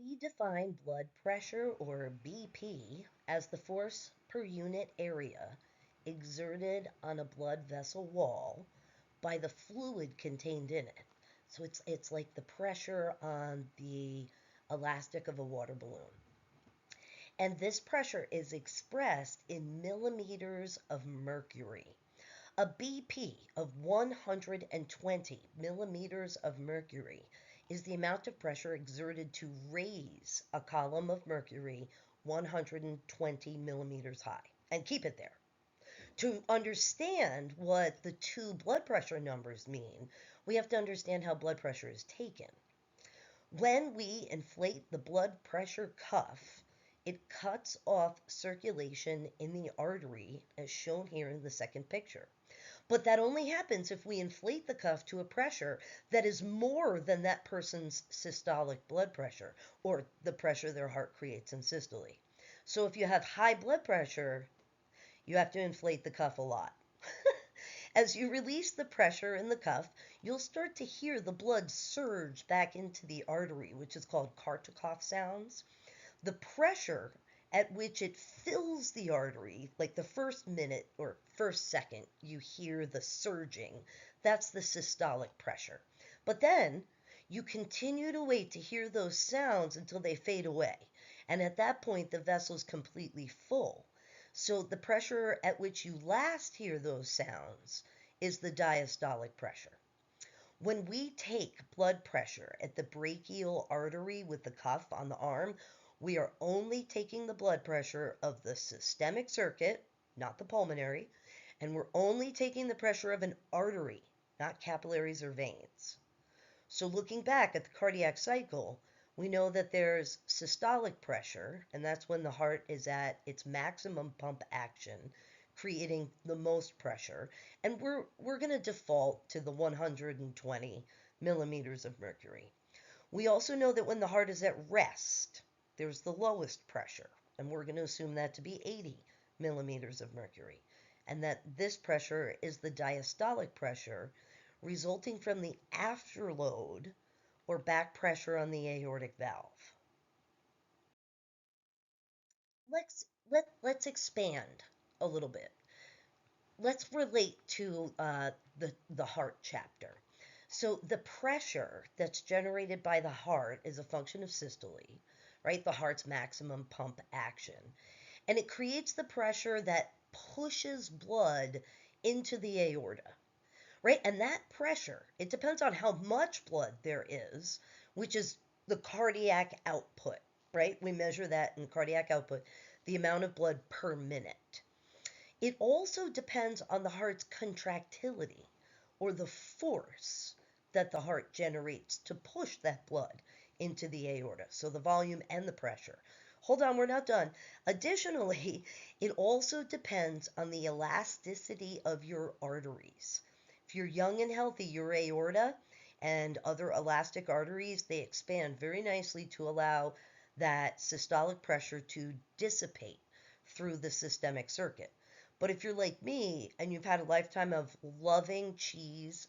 We define blood pressure, or BP, as the force per unit area exerted on a blood vessel wall by the fluid contained in it. So it's like the pressure on the elastic of a water balloon. And this pressure is expressed in millimeters of mercury. A BP of 120 millimeters of mercury is the amount of pressure exerted to raise a column of mercury 120 millimeters high and keep it there. To understand what the two blood pressure numbers mean, we have to understand how blood pressure is taken. When we inflate the blood pressure cuff, it cuts off circulation in the artery, as shown here in the second picture. But that only happens if we inflate the cuff to a pressure that is more than that person's systolic blood pressure, or the pressure their heart creates in systole. So if you have high blood pressure, you have to inflate the cuff a lot. As you release the pressure in the cuff, you'll start to hear the blood surge back into the artery, which is called cart-to-cough sounds. The pressure at which it fills the artery, like the first minute or first second you hear the surging, that's the systolic pressure. But then you continue to wait to hear those sounds until they fade away. And at that point, the vessel's completely full. So the pressure at which you last hear those sounds is the diastolic pressure. When we take blood pressure at the brachial artery with the cuff on the arm, we are only taking the blood pressure of the systemic circuit, not the pulmonary, and we're only taking the pressure of an artery, not capillaries or veins. So looking back at the cardiac cycle, we know that there's systolic pressure, and that's when the heart is at its maximum pump action, creating the most pressure. And we're going to default to the 120 millimeters of mercury. We also know that when the heart is at rest, there's the lowest pressure, and we're going to assume that to be 80 millimeters of mercury, and that this pressure is the diastolic pressure resulting from the afterload or back pressure on the aortic valve. Let's expand a little bit. Let's relate to the heart chapter. So the pressure that's generated by the heart is a function of systole, right? The heart's maximum pump action. And it creates the pressure that pushes blood into the aorta, right? And that pressure, it depends on how much blood there is, which is the cardiac output, right? We measure that in cardiac output, the amount of blood per minute. It also depends on the heart's contractility, or the force that the heart generates to push that blood into the aorta. So the volume and the pressure. Hold on, we're not done. Additionally, it also depends on the elasticity of your arteries. If you're young and healthy, your aorta and other elastic arteries, they expand very nicely to allow that systolic pressure to dissipate through the systemic circuit. But if you're like me and you've had a lifetime of loving cheese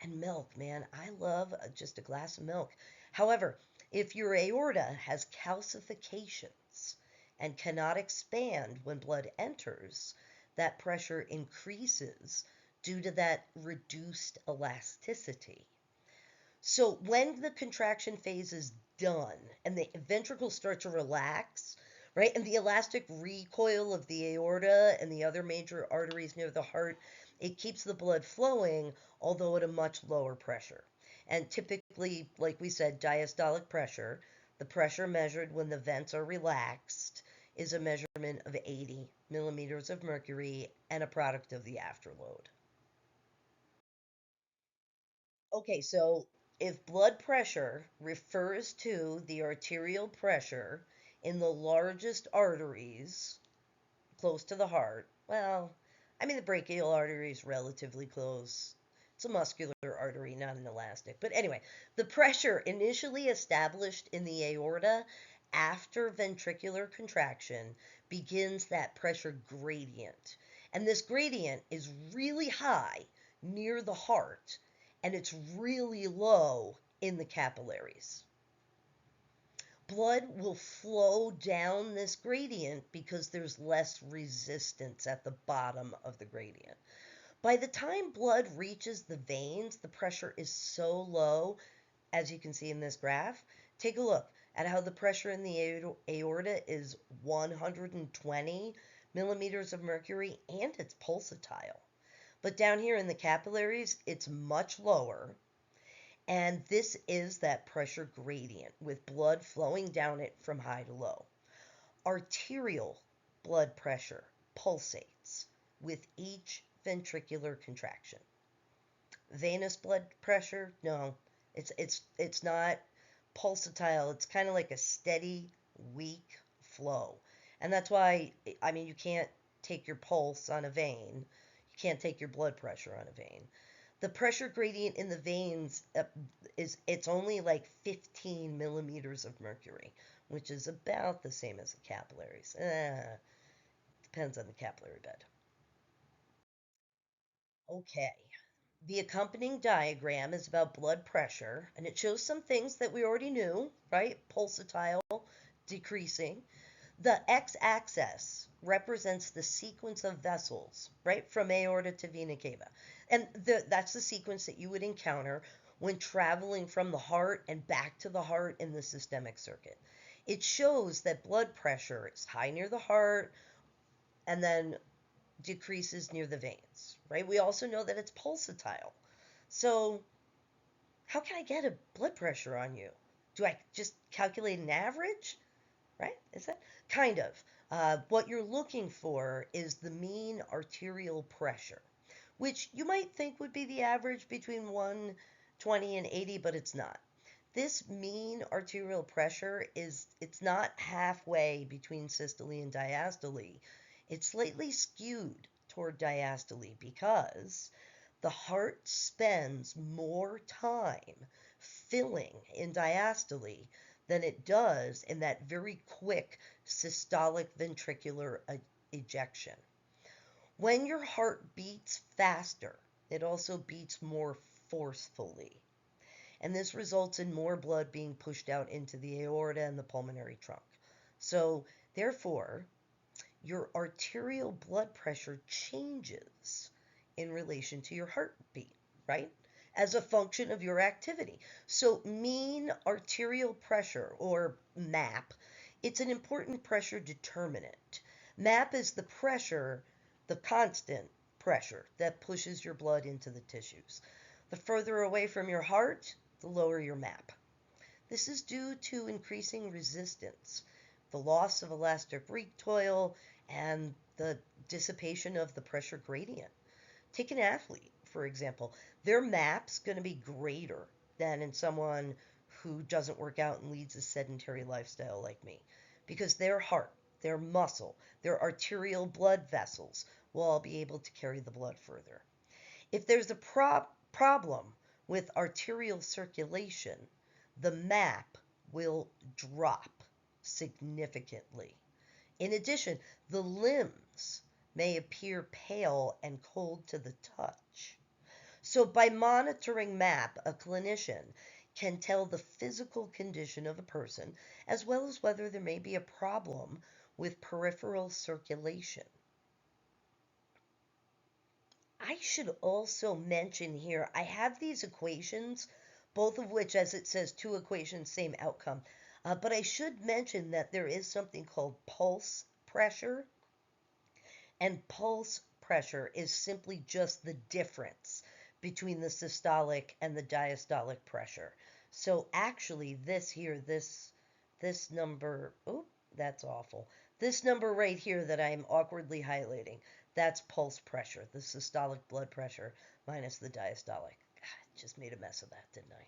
and milk, man, I love just a glass of milk. However, if your aorta has calcifications and cannot expand when blood enters, that pressure increases due to that reduced elasticity. So when the contraction phase is done and the ventricles start to relax, right, and the elastic recoil of the aorta and the other major arteries near the heart, it keeps the blood flowing, although at a much lower pressure. And typically, like we said, diastolic pressure, the pressure measured when the vents are relaxed, is a measurement of 80 millimeters of mercury and a product of the afterload. Okay, so if blood pressure refers to the arterial pressure in the largest arteries close to the heart, well, I mean, the brachial artery is relatively close. It's a muscular artery, not an elastic. But anyway, the pressure initially established in the aorta after ventricular contraction begins that pressure gradient. And this gradient is really high near the heart, and it's really low in the capillaries. blood will flow down this gradient because there's less resistance at the bottom of the gradient. By the time blood reaches the veins, the pressure is so low, as you can see in this graph. Take a look at how the pressure in the aorta is 120 millimeters of mercury, and it's pulsatile. But down here in the capillaries, it's much lower. And this is that pressure gradient with blood flowing down it from high to low. Arterial blood pressure pulsates with each ventricular contraction. Venous blood pressure, no, it's not pulsatile. It's kind of like a steady, weak flow. And that's why, I mean, you can't take your pulse on a vein. You can't take your blood pressure on a vein. The pressure gradient in the veins it's only like 15 millimeters of mercury, which is about the same as the capillaries. Depends on the capillary bed. Okay. The accompanying diagram is about blood pressure, and it shows some things that we already knew, right? Pulsatile, decreasing. The x-axis represents the sequence of vessels, right, from aorta to vena cava. And that's the sequence that you would encounter when traveling from the heart and back to the heart in the systemic circuit. It shows that blood pressure is high near the heart and then decreases near the veins, right? We also know that it's pulsatile. So, how can I get a blood pressure on you? Do I just calculate an average? Right? Is that kind of? What you're looking for is the mean arterial pressure, which you might think would be the average between 120 and 80, but it's not. This mean arterial pressure it's not halfway between systole and diastole. It's slightly skewed toward diastole because the heart spends more time filling in diastole than it does in that very quick systolic ventricular ejection. When your heart beats faster, it also beats more forcefully. And this results in more blood being pushed out into the aorta and the pulmonary trunk. So, therefore, your arterial blood pressure changes in relation to your heartbeat, right? As a function of your activity. So mean arterial pressure, or M.A.P, it's an important pressure determinant. M.A.P is the pressure, the constant pressure that pushes your blood into the tissues. The further away from your heart, the lower your M.A.P. This is due to increasing resistance, the loss of elastic recoil, and the dissipation of the pressure gradient. Take an athlete, for example. Their M.A.P's going to be greater than in someone who doesn't work out and leads a sedentary lifestyle like me, because their heart, their muscle, their arterial blood vessels will all be able to carry the blood further. If there's a problem with arterial circulation, the M.A.P will drop significantly. In addition, the limbs may appear pale and cold to the touch. So by monitoring M.A.P, a clinician can tell the physical condition of a person as well as whether there may be a problem with peripheral circulation. I should also mention here, I have these equations, both of which, as it says, two equations, same outcome. But I should mention that there is something called pulse pressure. And pulse pressure is simply just the difference between the systolic and the diastolic pressure. So actually this here, this number, oh, that's awful. This number right here that I'm awkwardly highlighting, that's pulse pressure, the systolic blood pressure minus the diastolic. God, I just made a mess of that, didn't I?